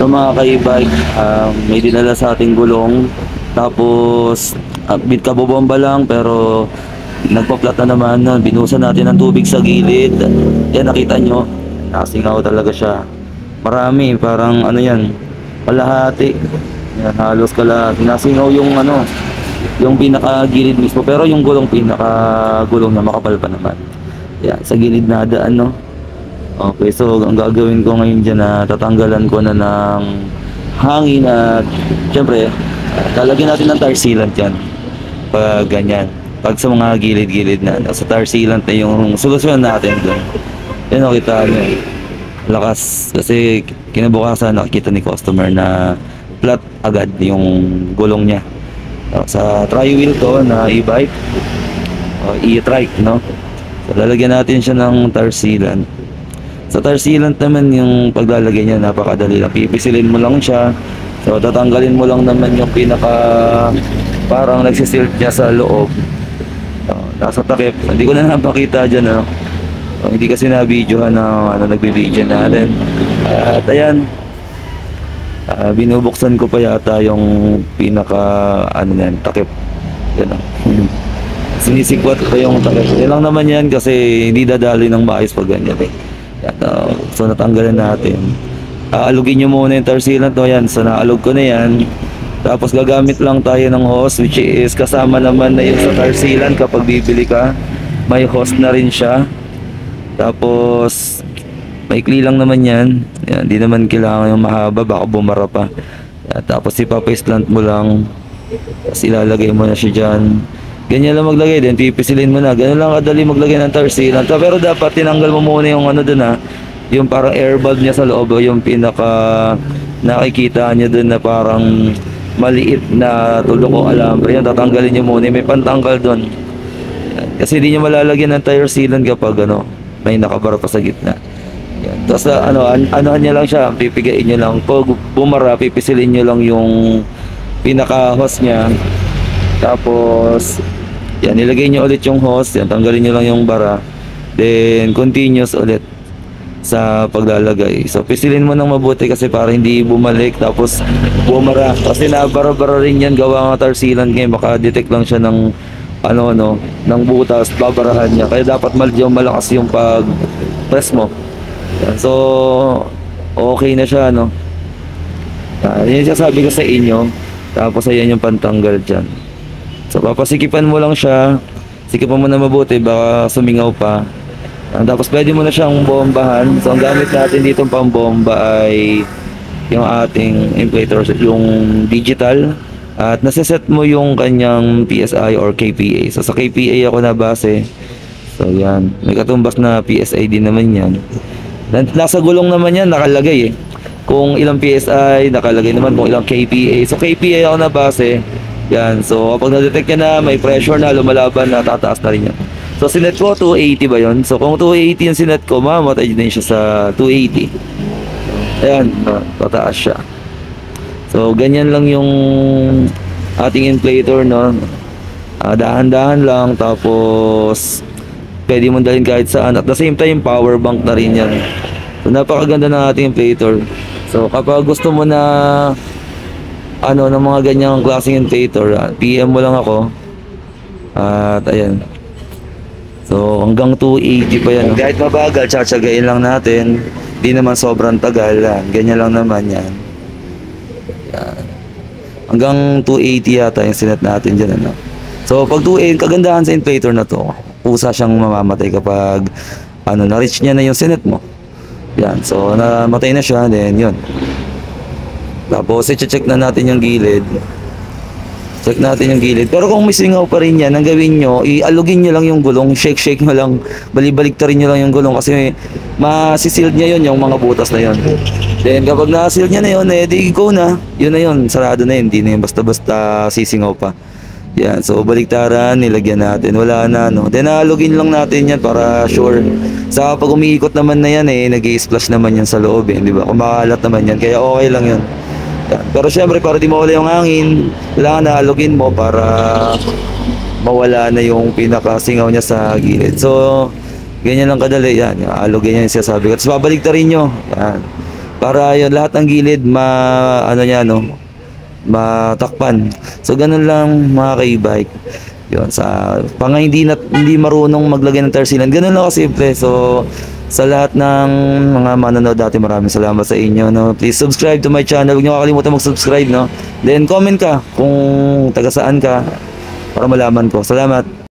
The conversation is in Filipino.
So mga ka-e-bike, may dinala sa ating gulong. Tapos, bit kabobomba lang pero nagpa-flat na naman. Binusan natin ng tubig sa gilid. Yan, nakita nyo, nakasingaw talaga siya. Marami, parang ano yan, kalahati. Yan, halos nasingaw yung ano, yung pinaka-gilid mismo. Pero yung gulong, pinaka-gulong na makapal pa naman. Yan, sa gilid na daan, no? Okay, so ang gagawin ko ngayon dyan na tatanggalan ko na ng hangin at syempre lalagyan natin ng tar sealant yan pag ganyan, pag sa mga gilid-gilid na sa tar sealant na yung solusyon natin doon. Yan, kita nyo, lakas kasi kinabukasan nakikita ni customer na flat agad yung gulong niya. Sa tri-wheel to na e-bike, e-trike, no? So lalagyan natin siya ng tar sealant. Sa tar sealant naman yung paglalagay niya napakadali lang. Pipisilin mo lang siya. So tatanggalin mo lang naman yung pinaka parang nagsisilt niya sa loob. Nasa takip. Hindi ko na napakita dyan, ano. Hindi kasi na-videohan na nagbibideo natin. At ayan, binubuksan ko pa yata yung pinaka takip. Yan, sinisikwat pa yung takip. Yan lang naman yan kasi hindi dadali ng maayos pag ganyan eh. So natanggalan natin. Aalugin nyo muna yung tar sealant, no? Yan, so naalog ko na yan. Tapos gagamit lang tayo ng hose, which is kasama naman na yun sa tar sealant. Kapag bibili ka, may hose na rin siya. Tapos maikli lang naman yan. Yan, di naman kailangan yung mahaba, baka bumara pa. Yan, tapos ipapaislant mo lang. Tapos ilalagay mo na siya dyan. Ganyan lang maglagay din, pipisilin mo na. Ganyan lang kadali maglagay ng tar sealant. Pero dapat tinanggal mo muna yung dun yung parang air valve niya sa loob, yung pinaka nakikita niya dun na parang maliit na tulok o alambre. Yan, tatanggalin niyo muna. May pantanggal dun. Yan. Kasi di niyo malalagyan ng tire sealant kapag may nakabara pa sa gitna. Yan. Tapos anuhan niya lang siya, pipigain niyo lang. Pag bumara, pipisilin niyo lang yung pinaka hose niya. Tapos yan, nilagay nyo ulit yung hose. Yan, tanggalin nyo lang yung bara. Then continuous ulit sa paglalagay. So pisilin mo ng mabuti kasi para hindi bumalik tapos bumara. Kasi nabara-bara rin yan, gawa ng tar sealant ngayon. Baka detect lang siya ng ng butas, babarahan niya. Kaya dapat malakas yung pag press mo. Yan, so okay na siya, no? Yan yung sabi ko sa inyo. Tapos ayan yung pantanggal dyan. So papasikipan mo lang siya, sikipan mo na mabuti, baka sumingaw pa. Tapos pwede mo na siyang bombahan. So ang gamit natin dito pang bomba ay yung ating inflator, yung digital. At nasa-set mo yung kanyang PSI or KPA. So sa KPA ako na base. So yan, may katumbas na PSI din naman yan. Nasa gulong naman yan, nakalagay kung ilang PSI, nakalagay naman kung ilang KPA. So KPA ako na base. Yan, so kapag na-detect niya na may pressure na lumalaban na, tataas na rin yan. So sinet ko 280 ba yun? So kung 280 yung sinet ko, mamatay din siya sa 280. Ayan, tataas siya. So ganyan lang yung ating inflator, no? Dahan-dahan lang, tapos pwede mo dalhin kahit saan. At the same time, power bank na rin yan. So napakaganda ng ating inflator. So kapag gusto mo na ng mga ganyang klaseng inflator, PM mo lang ako. At ayan. So hanggang 280 pa yan. Kahit mabagal, tsatsagain lang natin. Di naman sobrang tagal. Ganyan lang naman yan. Yan. Hanggang 280 yata yung sinet natin dyan. So pag 280, kagandahan sa inflator na to, pusa siyang mamamatay kapag na-reach niya na yung sinet mo. Yan. So namatay na siya, then yun. Tapos i-check na natin yung gilid. Check natin yung gilid. Pero kung may singaw pa rin yan, ang gawin nyo, ialugin nyo lang yung gulong. Shake nyo lang. Balibalik-tarin nyo lang yung gulong. Kasi masisild niya yun, yung mga butas na yun. Then kapag na-sealed niya na yun, di go na. Yun na yun, sarado na yun. Hindi na yun basta-basta sisingaw pa. Yan, so baliktaran, nilagyan natin. Wala na, no. Then naalugin lang natin yan para sure. Sa pag umiikot naman na yan, nag-i-splash naman yan sa loob, di ba? Kumakalat naman yan, kaya okay lang yun. Pero syempre para di mawala yung hangin, kailangan naalugin mo para mawala na yung pinakasingaw niya sa gilid. So ganyan lang kadali yan, alugin niya yung sinasabi ko. Tapos babalik ta rin nyo yan. para yun lahat ng gilid ano niya no, matakpan. So ganun lang mga ka-e-bike. Yun sa hindi marunong maglagay ng tire sealant. Ganun lang kasimple. So sa lahat ng mga manonood dati, maraming salamat sa inyo no. Please subscribe to my channel. Huwag niyo kakalimutan mag-subscribe no. Then comment ka kung taga saan ka para malaman ko. Salamat.